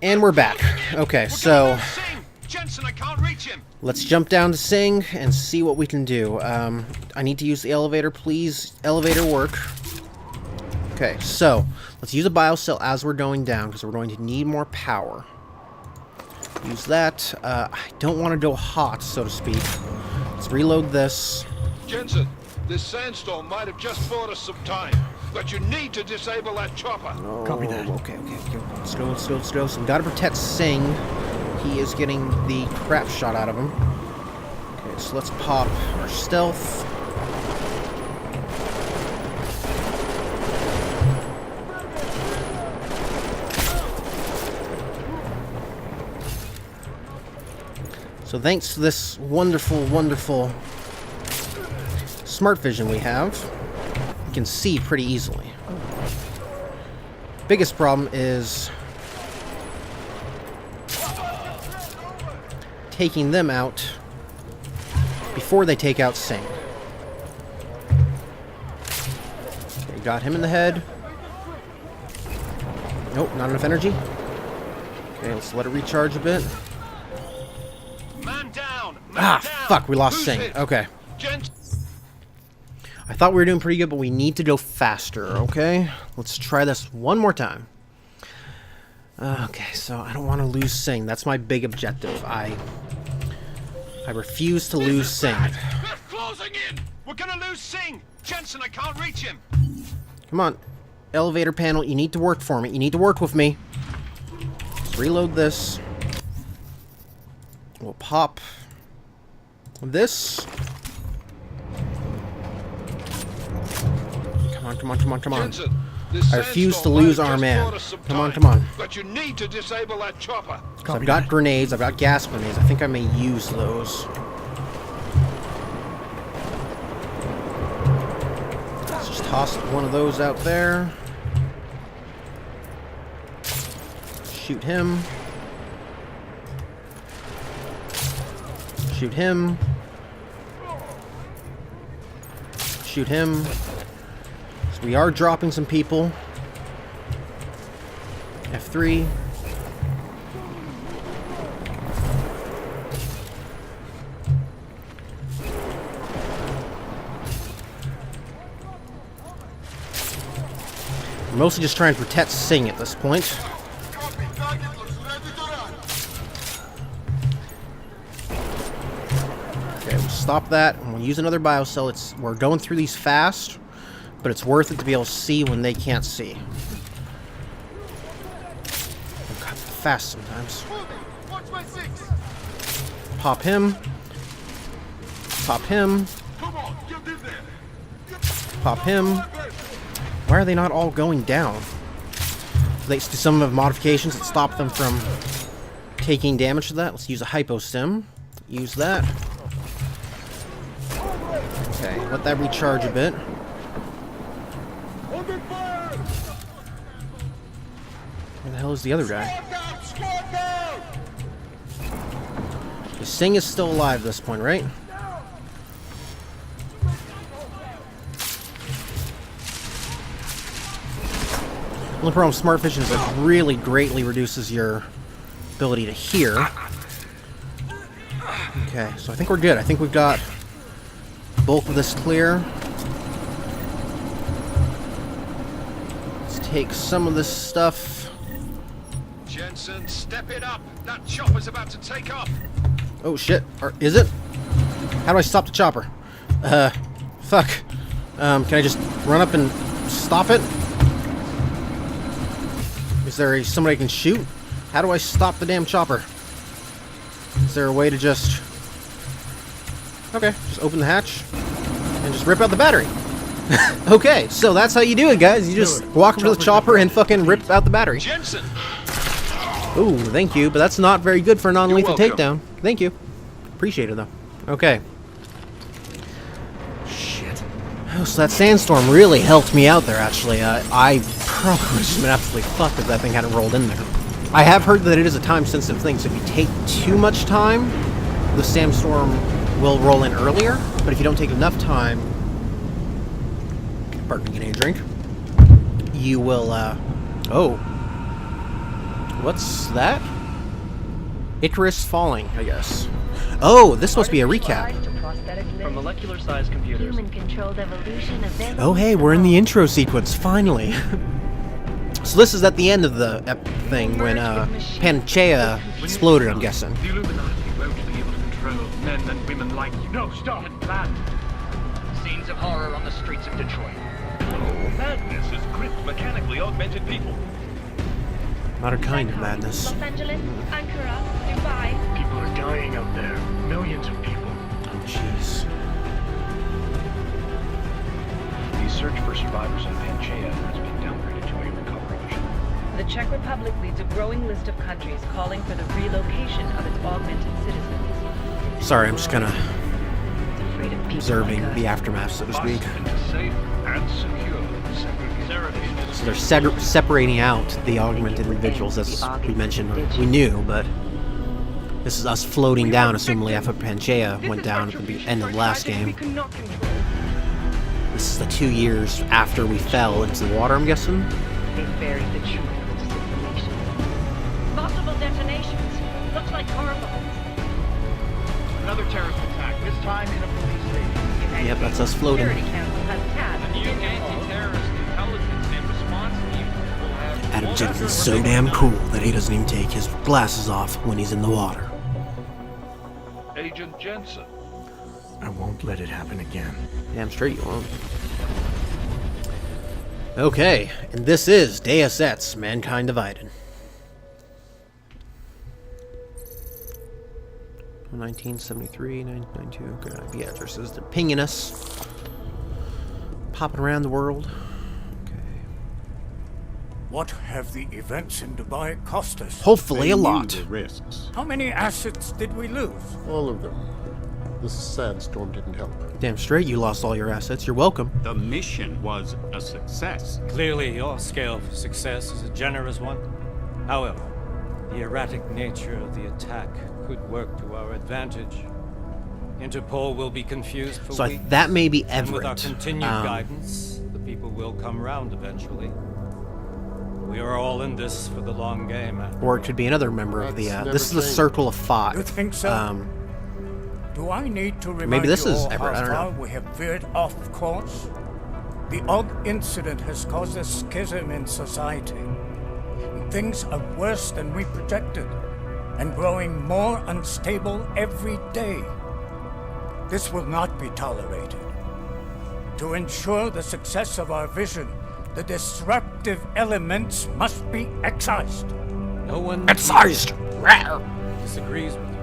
And we're back. Okay, so Jensen, I can't reach him. let's jump down to Singh and see what we can do. I need to use the elevator, please. Elevator work. Okay, so let's use a biocell as we're going down because we're going to need more power. Use that. I don't want to go hot, so to speak. Let's reload this. Jensen, this sandstorm might have just bought us some time, but you need to disable that chopper. Oh, Copy that. Okay. Let's go. So we gotta protect Singh. He is getting the crap shot out of him. Okay, so let's pop our stealth. So thanks to this wonderful smart vision we have, we can see pretty easily. Biggest problem is taking them out before they take out Singh. Okay, got him in the head. Nope, not enough energy. Okay, let's let it recharge a bit. Man down. Fuck, we lost Singh. Okay. I thought we were doing pretty good, but we need to go faster, okay? Let's try this one more time. Okay, so I don't want to lose Singh. That's my big objective. I refuse to lose Singh. They're closing in. We're gonna lose Singh. Jensen, I can't reach him. Come on. Elevator panel, you need to work for me. You need to work with me. Let's reload this. We'll pop this. Come on. Jensen, I refuse to lose our man. Come on. But you need to disable that chopper. So I've got grenades, I've got gas grenades. I think I may use those. Let's just toss one of those out there. Shoot him. Shoot him. Shoot him. So we are dropping some people. F3. We're mostly just trying to protect Singh at this point. Okay, we'll stop that, and we'll use another biocell. We're going through these fast, but it's worth it to be able to see when they can't see. Oh God, fast sometimes. Pop him. Pop him. Pop him. Why are they not all going down? Do some have modifications that stop them from taking damage to that? Let's use a hypostim. Use that. Okay, let that recharge a bit. Where the hell is the other guy? The Singh is still alive at this point, right? The only problem with smart vision is it really greatly reduces your ability to hear. Okay, so I think we're good. I think we've got the bulk of this clear. Let's take some of this stuff. Jensen, step it up. That chopper's about to take off. Oh shit, or is it? How do I stop the chopper? Fuck. Can I just run up and stop it? Is there somebody I can shoot? How do I stop the damn chopper? Is there a way to just... Okay, just open the hatch and just rip out the battery. Okay, so that's how you do it, guys. You just walk up to the chopper and fucking rip out the battery. Jensen! Ooh, thank you, but that's not very good for a non-lethal You're welcome. takedown. Thank you. Appreciate it, though. Okay. Shit. Oh, so that sandstorm really helped me out there, actually. I probably would have just been absolutely fucked if that thing hadn't rolled in there. I have heard that it is a time-sensitive thing, so if you take too much time, the sandstorm will roll in earlier, but if you don't take enough time... Pardon me, getting a drink. You will, oh. What's that? Icarus falling, I guess. Oh, this must be a recap. From molecular-sized computers. Human-controlled evolution of Oh, hey, we're in the intro sequence, finally. So this is at the end of the thing when Panchaea exploded, I'm guessing. The Illuminati won't be able to control men and women like you. No, stop and plan. Scenes of horror on the streets of Detroit. Madness is gripped mechanically augmented people. Not a kind of madness. Los Angeles, Ankara, Dubai. People are dying out there. Millions of people. Oh, jeez. The search for survivors in Panchaea has been downgraded to a recovery mission. The Czech Republic leads a growing list of countries calling for the relocation of its augmented citizens. Sorry, I'm just kind of Afraid of people observing like us. the aftermath, so to speak. Into safe and secure segregation. So they're separating out the augmented individuals, as we mentioned, or we knew, but this is us floating down, assumingly after Panchaea went down at the end of the last game. This is the 2 years after we fell into the water, I'm guessing? They buried the truth of this information. Possible detonations. Looks like hormones. Another terrorist attack, this time in a police station. Yep, that's us floating. Security Council has tasked New Interpol. anti-terrorist intelligence and response team will have... Adam Jensen's so damn cool that he doesn't even take his glasses off when he's in the water. Agent Jensen. I won't let it happen again. Damn straight you won't. Okay, and this is Deus Ex, Mankind Divided. 1973, 1992, good IP addresses. They're pinging us. Popping around the world. Okay. What have the events in Dubai cost us? Hopefully a lot. The risks. How many assets did we lose? All of them. This sandstorm didn't help. Damn straight you lost all your assets. You're welcome. The mission was a success. Clearly, your scale of success is a generous one. However, the erratic nature of the attack could work to our advantage. Interpol will be confused for So weeks. that may be And with our Everett. continued guidance, the people will come round eventually. We are all in this for the long game. Or it could be another member of the, That's never this is the changed. Circle of Five. You think so? Do I need to remind this you is all Everett, I how don't far know. we have veered off course? The Og incident has caused a schism in society. And things are worse than we projected, and growing more unstable every day. This will not be tolerated. To ensure the success of our vision, the disruptive elements must be excised. No one Excised! disagrees with you.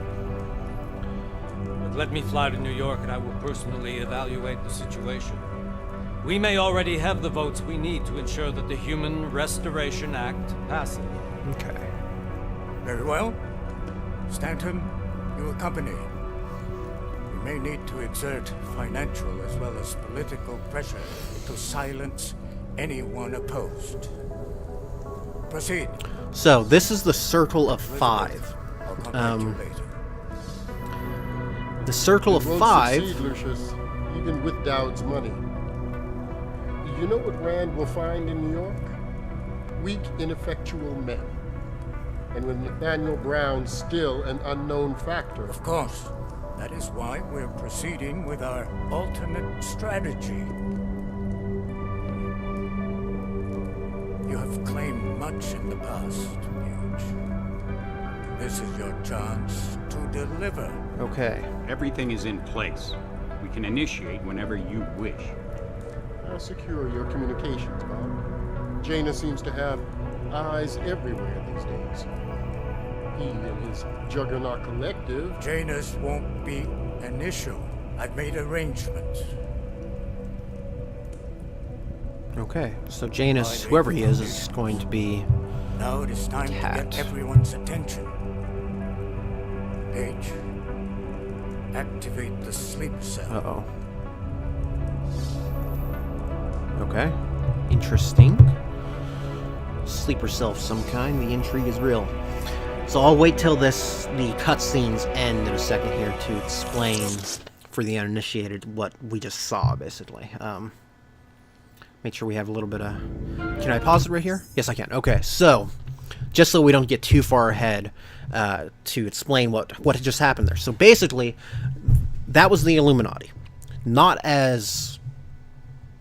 But let me fly to New York and I will personally evaluate the situation. We may already have the votes we need to ensure that the Human Restoration Act passes. Okay. Very well. Stanton, you accompany. We may need to exert financial as well as political pressure to silence anyone opposed. Proceed. So, this is the Circle of Five. I'll contact you later. The Circle of Won't Five. succeed, Lucius, even with Dowd's money. You know what Rand will find in New York? Weak, ineffectual men. And with Nathaniel Brown still an unknown factor. Of course. That is why we're proceeding with our alternate strategy. You have claimed much in the past, Page. This is your chance to deliver. Okay. Everything is in place. We can initiate whenever you wish. How secure are your communications, Bob? Jaina seems to have eyes everywhere these days. He and his Juggernaut Collective. Janus won't be an issue. I've made arrangements. Okay. So Janus, whoever he is going to be... Now it is time Cat. to get everyone's attention. Page, activate the sleep cell. Uh-oh. Okay. Interesting. Sleeper self some kind. The intrigue is real. So I'll wait till the cutscenes end in a second here to explain for the uninitiated what we just saw, basically. Make sure we have a little bit of... Can I pause it right here? Yes, I can. Okay, so just so we don't get too far ahead to explain what had just happened there. So basically, that was the Illuminati. Not as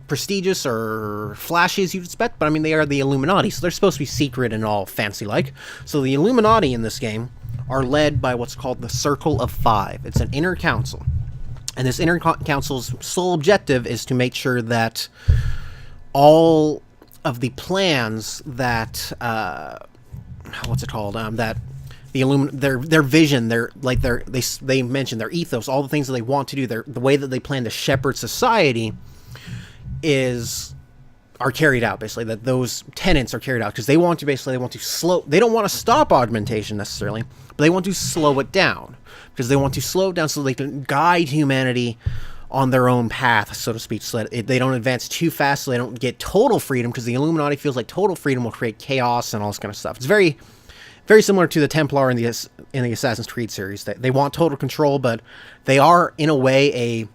prestigious or flashy as you'd expect, but I mean, they are the Illuminati, so they're supposed to be secret and all fancy-like. So the Illuminati in this game are led by what's called the Circle of Five. It's an inner council. And this inner council's sole objective is to make sure that all of the plans that, that their vision, they mention their ethos, all the things that they want to do, the way that they plan to shepherd society are carried out, basically, that those tenets are carried out, because they want to they don't want to stop augmentation necessarily, but they want to slow it down, because they want to slow it down so they can guide humanity on their own path, so to speak, so that they don't advance too fast, so they don't get total freedom, because the Illuminati feels like total freedom will create chaos and all this kind of stuff. It's very, very similar to the Templar in the Assassin's Creed series. They want total control, but they are, in a way, a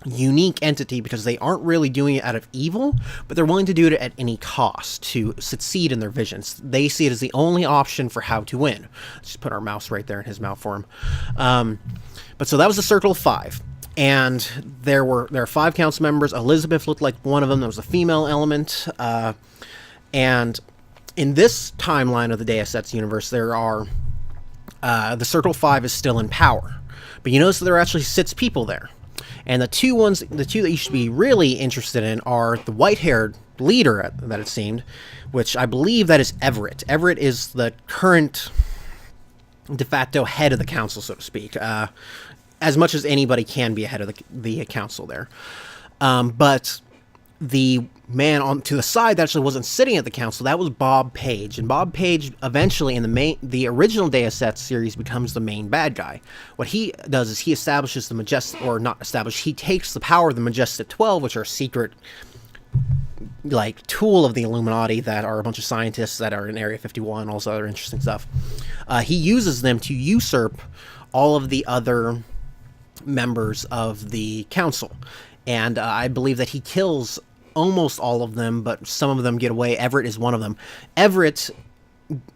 unique entity, because they aren't really doing it out of evil, but they're willing to do it at any cost to succeed in their visions. They see it as the only option for how to win. Let's just put our mouse right there in his mouth for him. But so that was the Circle of Five, and there are 5 council members. Elizabeth looked like one of them. There was a female element, and in this timeline of the Deus Ex universe, there are the Circle of Five is still in power, but you notice that there are actually 6 people there. And the two that you should be really interested in are the white-haired leader, that it seemed, which I believe that is Everett. Everett is the current de facto head of the council, so to speak, as much as anybody can be ahead of the council there. But the man to the side that actually wasn't sitting at the council, that was Bob Page. And Bob Page eventually in the original Deus Ex series becomes the main bad guy. What he does is he establishes he takes the power of the Majestic 12, which are secret tool of the Illuminati that are a bunch of scientists that are in Area 51, all this other interesting stuff. He uses them to usurp all of the other members of the council. And I believe that he kills almost all of them, but some of them get away. Everett is one of them. Everett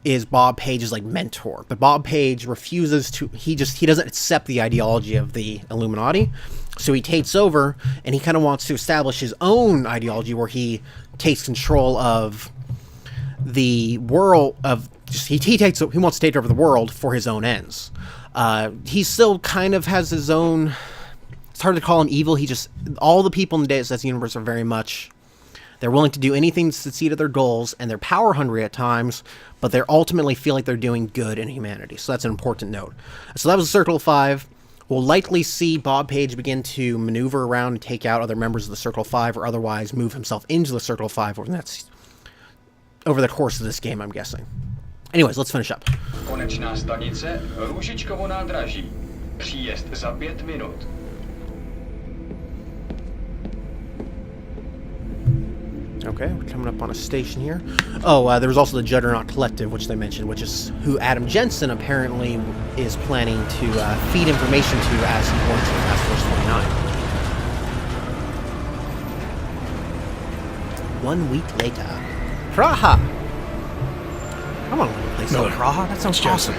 is Bob Page's mentor, but Bob Page refuses to. He doesn't accept the ideology of the Illuminati, so he takes over, and he kind of wants to establish his own ideology where he takes control of the world. He wants to take over the world for his own ends. He still kind of has his own. It's hard to call him evil. All the people in the Deus Ex universe are very much, they're willing to do anything to succeed at their goals, and they're power hungry at times, but they ultimately feel like they're doing good in humanity. So that's an important note. So that was the Circle of Five. We'll likely see Bob Page begin to maneuver around and take out other members of the Circle of Five, or otherwise move himself into the Circle of Five, and that's over the course of this game, I'm guessing. Anyways, let's finish up. Konečná stanice Růžičkovo nádraží. Příjezd za 5 minut. Okay, we're coming up on a station here. Oh, there was also the Juggernaut Collective, which they mentioned, which is who Adam Jensen apparently is planning to feed information to as he works with Task Force 29. 1 week later. Praha! I want to play some Praha. That sounds awesome.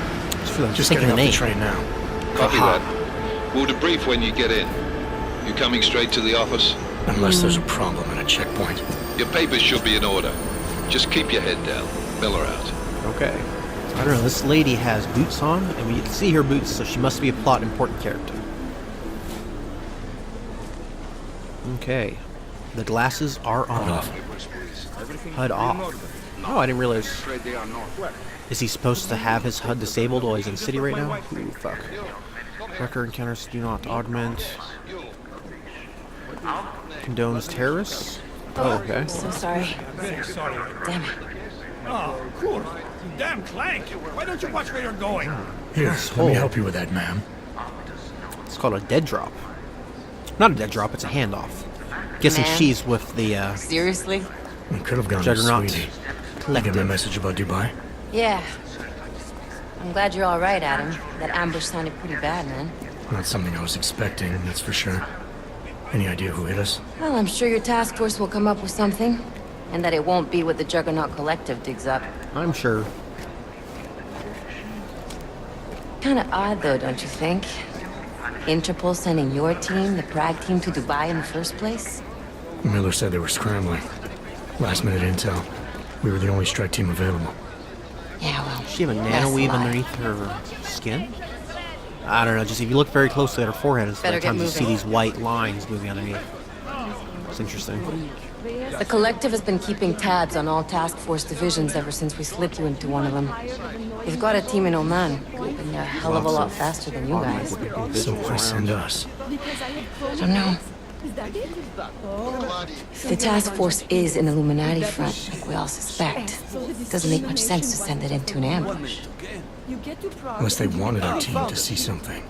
Just getting off the train now. Copy that. We'll debrief when you get in. You coming straight to the office? Unless there's a problem at a checkpoint. Your papers should be in order. Just keep your head down. Miller out. Okay. I don't know, this lady has boots on, and we can see her boots, so she must be a plot important character. Okay. The glasses are on. HUD off. Oh, I didn't realize. Is he supposed to have his HUD disabled while he's in the city right now? Ooh, fuck. Record encounters do not augment. Condones terrorists? Oh, okay. So sorry. Damn it. Oh, cool. Damn clank. Why don't you watch where you're going? Here, let me help you with that, ma'am. It's called a dead drop. Not a dead drop, it's a handoff. Guessing she's with the, Seriously? We could have gone Juggernaut to Sweden. Collective. Get my message about Dubai? Yeah. I'm glad you're all right, Adam. That ambush sounded pretty bad, man. Not something I was expecting, that's for sure. Any idea who hit us? Well, I'm sure your task force will come up with something. And that it won't be what the Juggernaut Collective digs up. I'm sure. Kind of odd, though, don't you think? Interpol sending your team, the Prague team, to Dubai in the first place? Miller said they were scrambling. Last-minute intel. We were the only strike team available. Yeah, well, Does she have a nanoweave underneath her skin? I don't know, just if you look very closely at her forehead, it's Better like times you get see these white lines moving underneath. It's interesting. The Collective has been keeping tabs on all task force divisions ever since we slipped you into one of them. You've got a team in Oman, moving a hell of a lot faster than you guys. So why send us? I don't know. If the task force is an Illuminati front, like we all suspect, it doesn't make much sense to send it into an ambush. Unless they wanted our team to see something.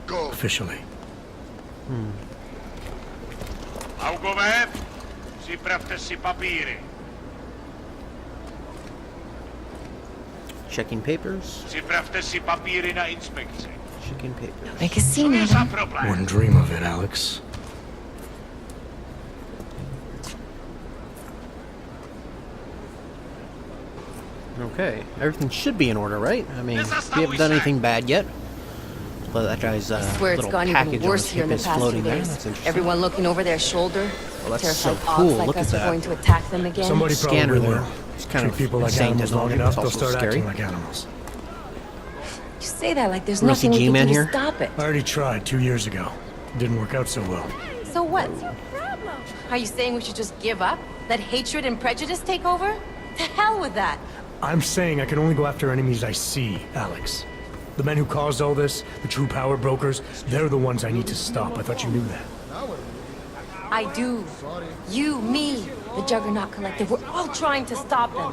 Officially. Checking papers. Checking papers. Make a scene, Adam. Wouldn't dream of it, Alex. Okay, everything should be in order, right? I mean, we haven't done anything bad yet. But that guy's I swear it's little gone package even on worse his here in hip the is past few floating there. days. That's interesting. Everyone looking over their shoulder. Well, that's Terrified so ops cool. like Look us at are that. going to attack them again. Somebody Scanner probably there. will. It's kind Treat of people like insane animals long technology. enough, It's they'll also start scary. acting like animals. You say that like there's Wanna see nothing we G-Man can do here? to stop it. I already tried 2 years ago. Didn't work out so well. So what? Are you saying we should just give up? Let hatred and prejudice take over? To hell with that! I'm saying I can only go after enemies I see, Alex. The men who caused all this, the true power brokers, they're the ones I need to stop. I thought you knew that. I do. You, me, the Juggernaut Collective, we're all trying to stop them.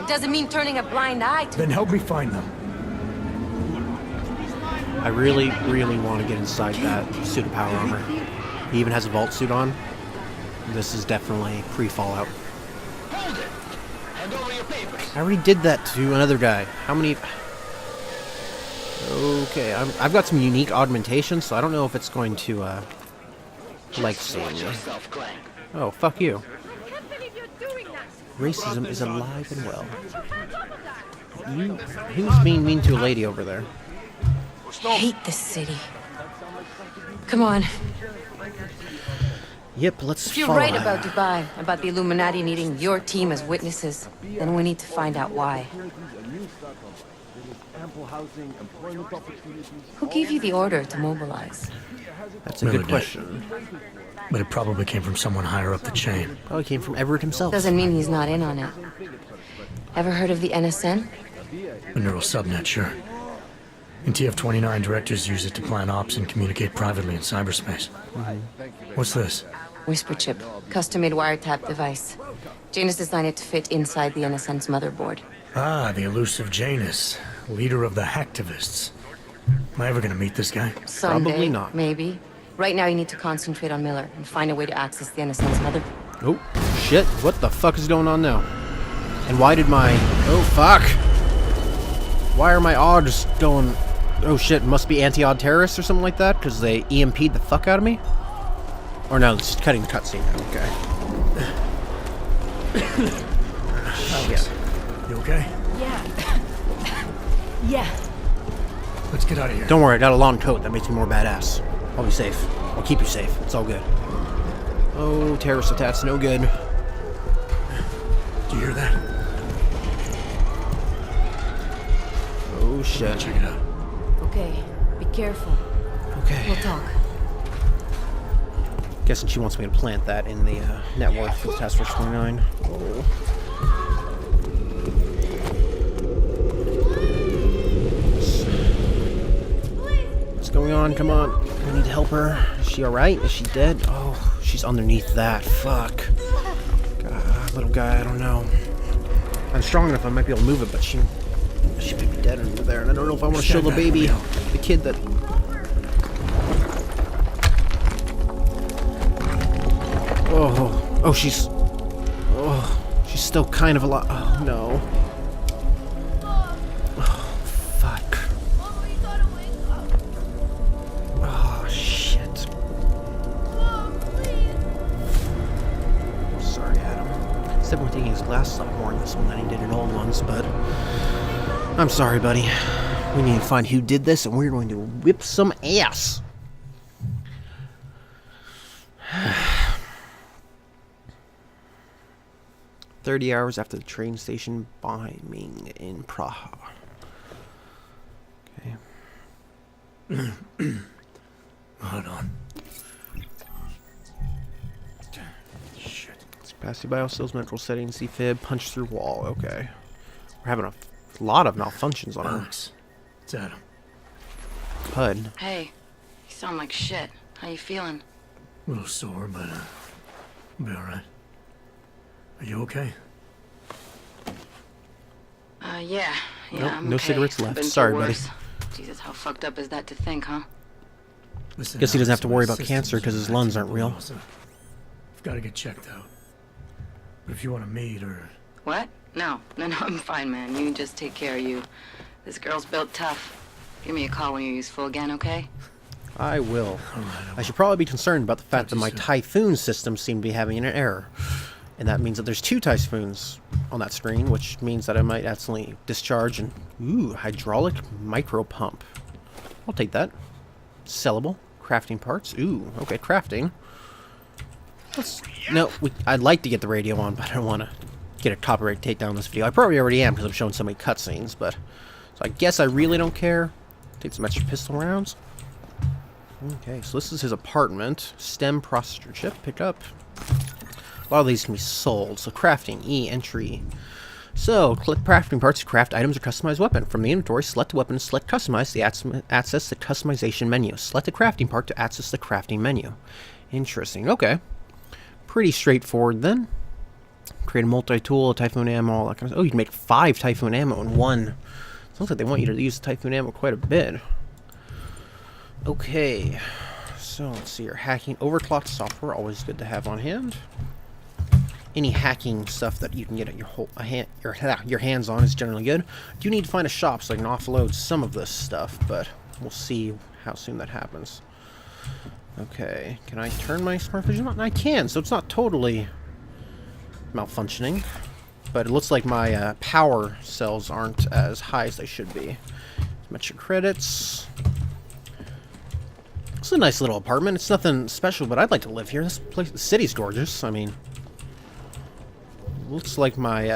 It doesn't mean turning a blind eye to Then help me find them. I really, really want to get inside that suit of power armor. He even has a vault suit on. This is definitely pre-Fallout. I already did that to another guy. How many... Okay, I've got some unique augmentations, so I don't know if it's going to, like seeing me. Oh, fuck you. Racism is alive and well. Who's being mean to a lady over there? hate this city. Come on. Yep, let's If you're follow right him. about Dubai, about the Illuminati needing your team as witnesses, then we need to find out why. Who gave you the order to mobilize? That's a Miller good did. question. But it probably came from someone higher up the chain. Probably came from Everett himself. Doesn't mean he's not in on it. Ever heard of the NSN? A neural subnet, sure. In TF-29, directors use it to plan ops and communicate privately in cyberspace. What's this? Whisper chip, custom-made wiretap device. Janus designed it to fit inside the NSN's motherboard. Ah, the elusive Janus, leader of the hacktivists. Am I ever gonna meet this guy? Someday, Probably not. maybe. Right now, you need to concentrate on Miller and find a way to access the NSN's motherboard. Oh, shit. What the fuck is going on now? And why did my... Oh, fuck. Why are my odds going... Oh, shit. Must be anti-odd terrorists or something like that? Because they EMP'd the fuck out of me? Or no, it's cutting the cutscene now. Okay. Alex, you okay? Yeah. Yeah. Let's get out of here. Don't worry, I got a long coat. That makes me more badass. I'll be safe. I'll keep you safe. It's all good. Oh, terrorist attacks, no good. Do you hear that? Oh, shit. Check it out. Okay, be careful. Okay. We'll talk. Guessing she wants me to plant that in the network for the Task Force 29. Oh. What's going on? Come on. We need to help her. Is she alright? Is she dead? Oh, she's underneath that. Fuck. God, little guy, I don't know. I'm strong enough I might be able to move it, but she might be dead under there. And I don't know if I want to show the baby, the kid that... Oh, she's still kind of alive. Oh, no. Oh, fuck. Oh, shit. Sorry, Adam. He's definitely taking his glasses off more in this one than he did in old ones, but I'm sorry, buddy. We need to find who did this, and we're going to whip some ass. 30 hours after the train station bombing in Praha. Okay. Hold on. Shit. It's capacity biocells, mental settings, defib, punch through wall. Okay. We're having a lot of malfunctions on Alex, it's Adam. HUD. Hey, you sound like shit. How you feeling? A little sore, but I'll be alright. Are you okay? Yeah. Nope, I'm no okay. cigarettes Been left. through Sorry, buddy. worse. Jesus, how fucked up is that to think, huh? Listen, Guess he doesn't have to Alex, worry my about cancer systems because his are lungs acting aren't real. below, so I've got to get checked out. But if you want to meet or... What? No, I'm fine, man. You just take care of you. This girl's built tough. Give me a call when you're useful again, okay? I will. All right, I should probably be concerned about the fact that my Typhoon system seemed to be having an error. And that means that there's 2 Typhoons on that screen, which means that I might accidentally discharge an... Ooh, hydraulic micro pump. I'll take that. Sellable. Crafting parts. Ooh, okay, crafting. No, I'd like to get the radio on, but I don't want to get a copyright takedown on this video. I probably already am because I'm showing so many cutscenes, but... So I guess I really don't care. Take some extra pistol rounds. Okay, so this is his apartment. STEM processor chip. Pick up. A lot of these can be sold. So crafting. E. Entry. So, click crafting parts to craft items or customize weapon. From the inventory, select the weapon, select customize to access the customization menu. Select the crafting part to access the crafting menu. Interesting. Okay. Pretty straightforward then. Create a multi-tool, a Typhoon ammo, all that kind of... Oh, you can make 5 Typhoon ammo in one. Sounds like they want you to use the Typhoon ammo quite a bit. Okay. So, let's see here. Hacking. Overclocked software, always good to have on hand. Any hacking stuff that you can get your hands on is generally good. I do need to find a shop so I can offload some of this stuff, but we'll see how soon that happens. Okay, can I turn my smart vision on? I can, so it's not totally malfunctioning, but it looks like my power cells aren't as high as they should be. Metro credits. It's a nice little apartment. It's nothing special, but I'd like to live here. This place, the city's gorgeous. I mean, looks like my,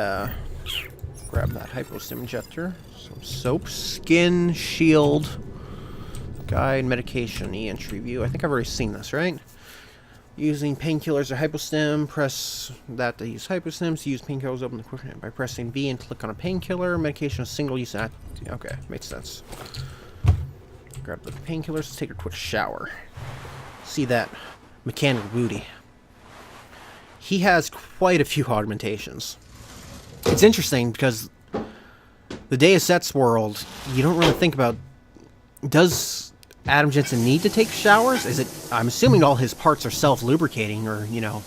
grab that hypostim injector. Some soap, skin, shield, guide, medication, e-entry view. I think I've already seen this, right? Using painkillers or hypostim, press that to use hypostims. Use painkillers, open the quick by pressing B and click on a painkiller. Medication is single use. Okay, makes sense. Grab the painkillers, take a quick shower. See that mechanical booty. He has quite a few augmentations. It's interesting because the Deus Ex world, you don't really think about, does Adam Jensen need to take showers? Is it, I'm assuming all his parts are self-lubricating or, you know,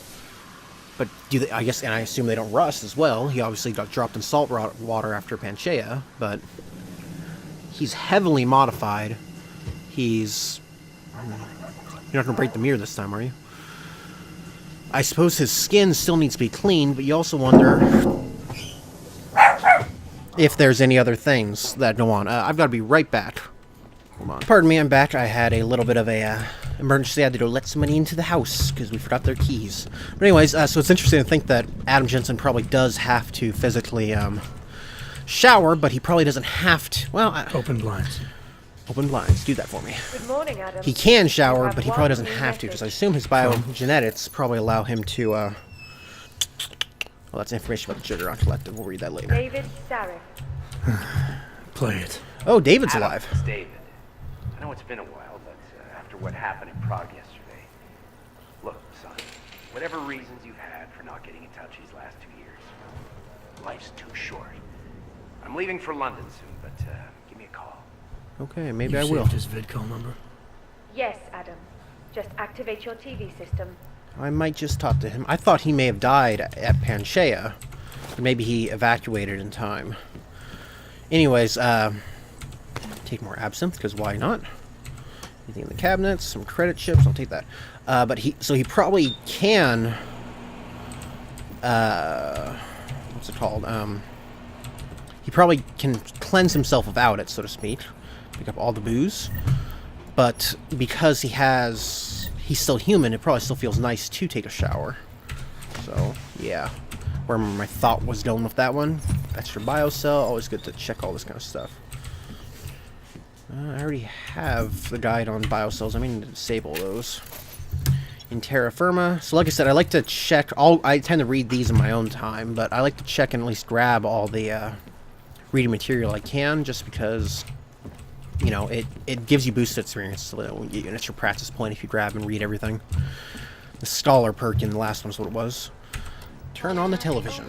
but do they, I guess, and I assume they don't rust as well. He obviously got dropped in salt water after Panchaea, but he's heavily modified. He's, you're not going to break the mirror this time, are you? I suppose his skin still needs to be cleaned, but you also wonder if there's any other things that go on. I've got to be right back. Hold on. Pardon me, I'm back. I had a little bit of a emergency. I had to go let somebody into the house because we forgot their keys. But anyways, so it's interesting to think that Adam Jensen probably does have to physically shower, but he probably doesn't have to. Well, open blinds. Open blinds. Do that for me. Good morning, Adam. He can shower, but he probably doesn't have to, because I assume his biogenetics probably allow him to, well, that's information about the Juggernaut Collective. We'll read that later. David Sarif. Play it. Oh, David's Adam, alive. It's David. I know it's been a while, but after what happened in Prague yesterday, look, son, whatever reasons you've had for not getting in touch these last 2 years, life's too short. I'm leaving for London soon, but give me a call. Okay, maybe You I will. saved his vidcall number? Yes, Adam. Just activate your TV system. I might just talk to him. I thought he may have died at Panchaea, but maybe he evacuated in time. Anyways, take more absinthe, because why not? Anything in the cabinets, some credit chips, I'll take that. But he probably can, what's it called? He probably can cleanse himself without it, so to speak. Pick up all the booze. But because he's still human, it probably still feels nice to take a shower. So, yeah. Where my thought was going with that one. Extra biocell, always good to check all this kind of stuff. I already have the guide on biocells. I mean to disable those. In terra firma. So like I said, I like to check I tend to read these in my own time, but I like to check and at least grab all the reading material I can, just because, you know, it gives you boosted experience, so that will get you an extra practice point if you grab and read everything. The scholar perk in the last one's what it was. Turn on the television.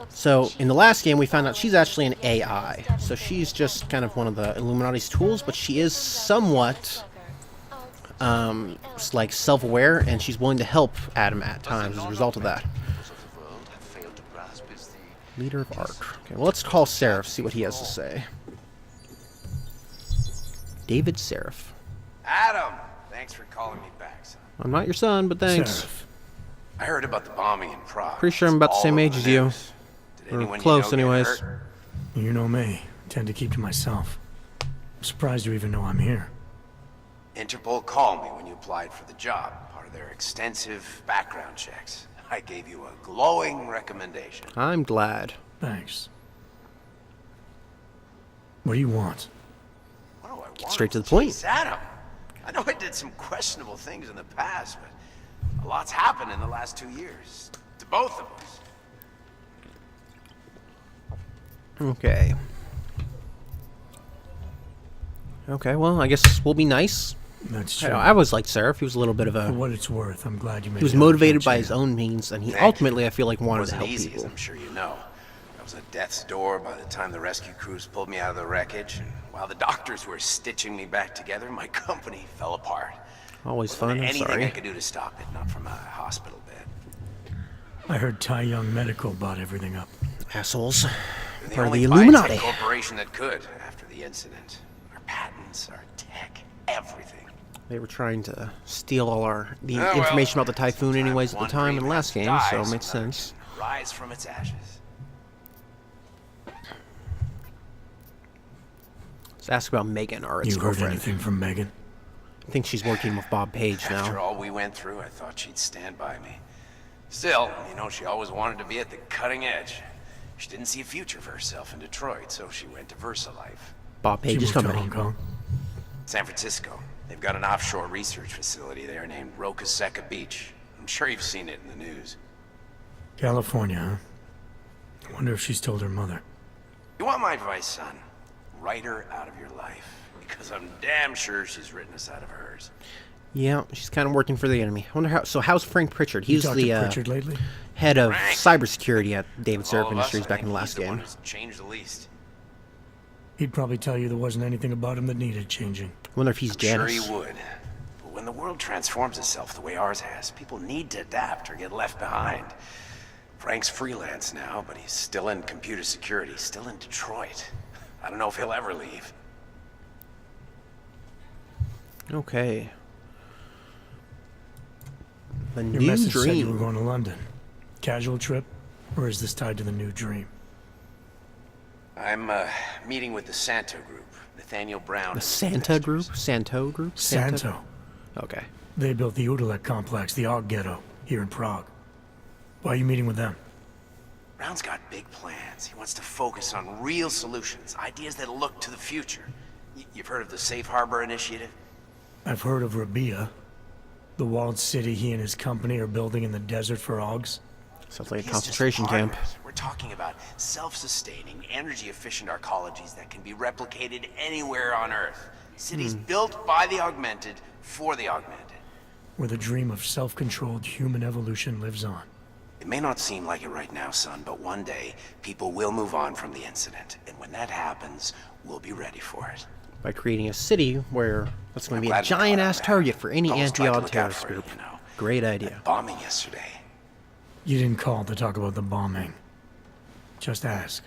So, in the last game, we found out she's actually an AI. So she's just kind of one of the Illuminati's tools, but she is somewhat, like, self-aware, and she's willing to help Adam at times as a result of that. Leader of ARC. Okay, well, let's call Seraph, see what he has to say. David Seraph. Adam! Thanks for calling me back, son. I'm not your son, but thanks. Seraph. I heard about the bombing in Prague. Pretty sure I'm about the same age as you. Or close, anyways. You know me. I tend to keep to myself. I'm surprised you even know I'm here. Interpol called me when you applied for the job, part of their extensive background checks. I gave you a glowing recommendation. I'm glad. Thanks. What do you want? What do I want? Get straight to the point. Jeez, Adam, I know I did some questionable things in the past, but a lot's happened in the last 2 years. To both of us. Okay. Okay, well, I guess we'll be nice. That's true. I always liked Seraph. He was a little bit of a... For what it's worth, I'm glad you made He was motivated by his own means, and he ultimately, I feel like, wanted to help easy, people. As I'm sure you know. I was at death's door by the time the rescue crews pulled me out of the wreckage, and while the doctors were stitching me back together, my company fell apart. Always fun, I'm anything sorry. I could do to stop it, not from a hospital bed. I heard Tai Young Medical bought everything up. Assholes. They're Part of only the Illuminati. biotech corporation that could after the incident. Our patents, our tech, everything. They were trying to steal all the information about the typhoon anyways at the time in the last game, so it makes sense. Rise from its ashes. Let's ask about Megan, our You heard ex-girlfriend. anything from Megan? I think she's working with Bob Page now. After all we went through, I thought she'd stand by me. Still, you know, she always wanted to be at the cutting edge. She didn't see a future for herself in Detroit, so she went to VersaLife. Bob Page's company. Hong Kong? San Francisco. They've got an offshore research facility there named Rocaseca Beach. I'm sure you've seen it in the news. California, huh? I wonder if she's told her mother. You want my advice, son? Write her out of your life. Because I'm damn sure she's written us out of hers. Yeah, she's kind of working for the enemy. I wonder how. So how's Frank Pritchard? He's talked the to Pritchard lately? head of Frank. cybersecurity at David Seraph All of us, Industries I back in think the he's last the one game. who's changed the least. He'd probably tell you there wasn't anything about him that needed changing. I wonder if he's I'm Janice. sure he would. But when the world transforms itself the way ours has, people need to adapt or get left behind. Frank's freelance now, but he's still in computer security, still in Detroit. I don't know if he'll ever leave. Okay. The Your new message said you were dream. going to London. Casual trip? Or is this tied to the new dream? I'm meeting with the Santo group, Nathaniel Brown. The Santa group? Santo group? Santo. Okay. They built the Udalek complex, the Og Ghetto, here in Prague. Why are you meeting with them? Brown's got big plans. He wants to focus on real solutions, ideas that look to the future. You've heard of the Safe Harbor Initiative? I've heard of Rabia, the walled city he and his company are building in the desert for Ogs. Sounds like a He's concentration just part camp. of it. We're talking about self-sustaining, energy-efficient arcologies that can be replicated anywhere on Earth. Cities built by the augmented, for the augmented. Where the dream of self-controlled human evolution lives on. It may not seem like it right now, son, but one day, people will move on from the incident. And when that happens, we'll be ready for it. By creating a city where that's going to be a glad you giant-ass thought of that. target for any Almost tried to anti-odd look out terrorist for you, group. you know. Great idea. Bombing yesterday. You didn't call to talk about the bombing. Just ask.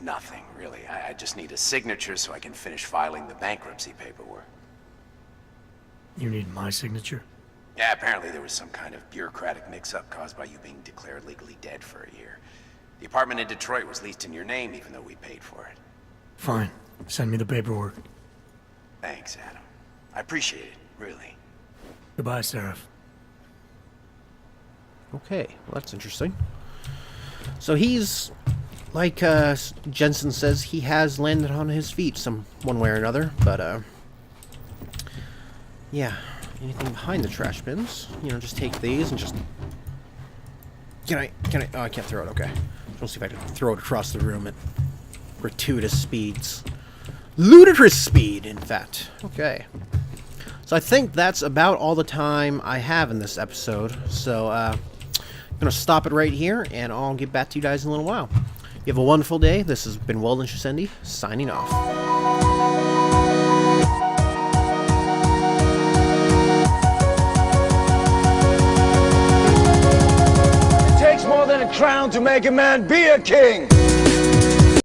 Nothing, really. I just need a signature so I can finish filing the bankruptcy paperwork. You need my signature? Yeah, apparently there was some kind of bureaucratic mix-up caused by you being declared legally dead for a year. The apartment in Detroit was leased in your name, even though we paid for it. Fine. Send me the paperwork. Thanks, Adam. I appreciate it, really. Goodbye, Seraph. Okay, well, that's interesting. So he's, like Jensen says, he has landed on his feet one way or another, but yeah, anything behind the trash bins, you know, just take these and just... Can I, oh, I can't throw it, okay. Let's see if I can throw it across the room at gratuitous speeds. Ludicrous speed, in fact. Okay. So I think that's about all the time I have in this episode. So, I'm going to stop it right here, and I'll get back to you guys in a little while. You have a wonderful day. This has been Welden Sho'cendi, signing off. It takes more than a crown to make a man be a king.